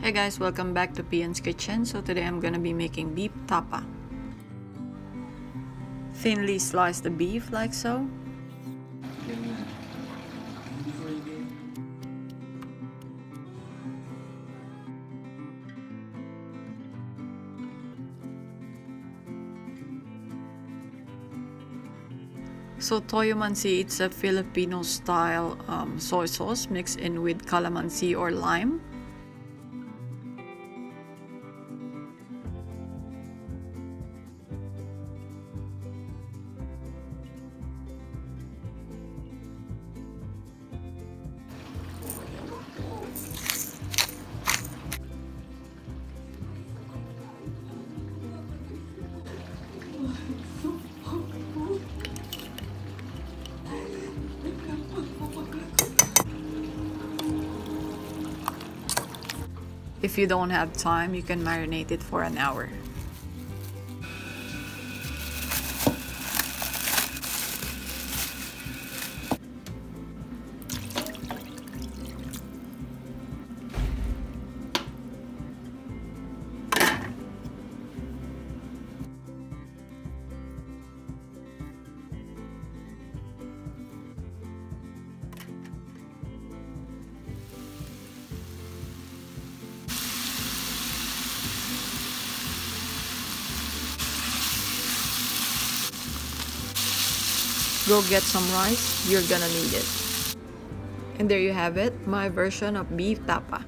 Hey guys, welcome back to Pian's Kitchen. So today I'm gonna be making beef tapa. Thinly slice the beef like so. So Toyomansi, it's a Filipino style soy sauce mixed in with calamansi or lime. If you don't have time, you can marinate it for an hour. Go get some rice, you're gonna need it. And there you have it, my version of beef tapa.